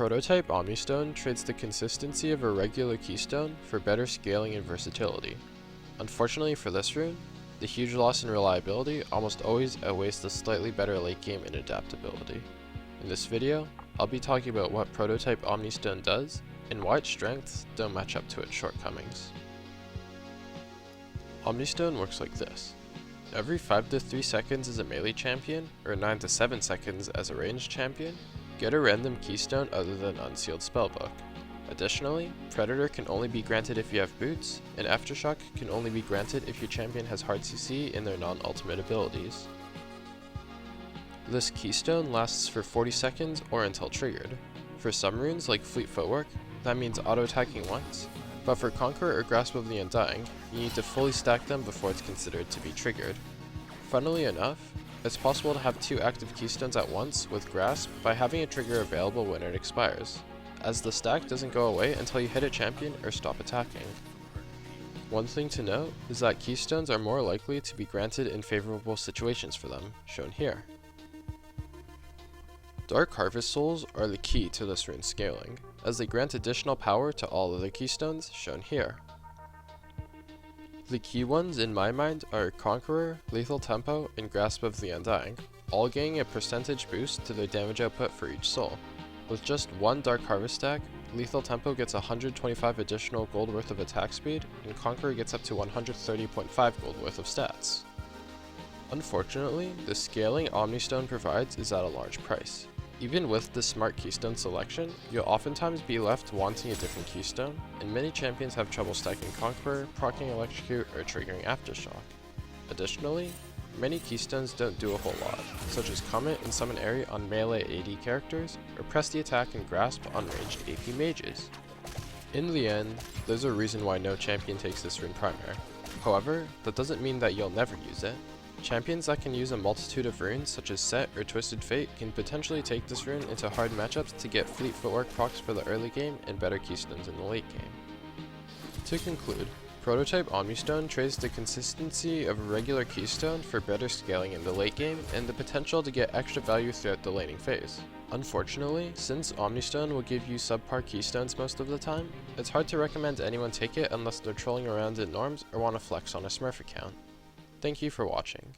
Prototype Omnistone trades the consistency of a regular Keystone for better scaling and versatility. Unfortunately for this rune, the huge loss in reliability almost always outweighs the slightly better late game in adaptability. In this video, I'll be talking about what Prototype Omnistone does and why its strengths don't match up to its shortcomings. Omnistone works like this. Every 5 to 3 seconds as a melee champion, or 9 to 7 seconds as a ranged champion, get a random Keystone other than Unsealed Spellbook. Additionally, Predator can only be granted if you have boots, and Aftershock can only be granted if your champion has hard CC in their non-ultimate abilities. This Keystone lasts for 40 seconds or until triggered. For some runes like Fleet Footwork, that means auto-attacking once, but for Conqueror or Grasp of the Undying, you need to fully stack them before it's considered to be triggered. Funnily enough, it's possible to have 2 active Keystones at once with Grasp by having a trigger available when it expires, as the stack doesn't go away until you hit a champion or stop attacking. One thing to note is that Keystones are more likely to be granted in favorable situations for them, shown here. Dark Harvest Souls are the key to this rune's scaling, as they grant additional power to all other Keystones, shown here. The key ones in my mind are Conqueror, Lethal Tempo, and Grasp of the Undying, all getting a percentage boost to their damage output for each soul. With just one Dark Harvest stack, Lethal Tempo gets 125 additional gold worth of attack speed, and Conqueror gets up to 130.5 gold worth of stats. Unfortunately, the scaling Omnistone provides is at a large price. Even with the smart Keystone selection, you'll oftentimes be left wanting a different Keystone, and many champions have trouble stacking Conqueror, proccing Electrocute, or triggering Aftershock. Additionally, many Keystones don't do a whole lot, such as Comment and Summon Airy on melee AD characters, or Press the Attack and Grasp on ranged AP mages. In the end, there's a reason why no champion takes this rune primary. However, that doesn't mean that you'll never use it. Champions that can use a multitude of runes such as Set or Twisted Fate can potentially take this rune into hard matchups to get Fleet Footwork procs for the early game and better Keystones in the late game. To conclude, Prototype Omnistone trades the consistency of a regular Keystone for better scaling in the late game and the potential to get extra value throughout the laning phase. Unfortunately, since Omnistone will give you subpar Keystones most of the time, it's hard to recommend anyone take it unless they're trolling around in norms or want to flex on a Smurf account. Thank you for watching.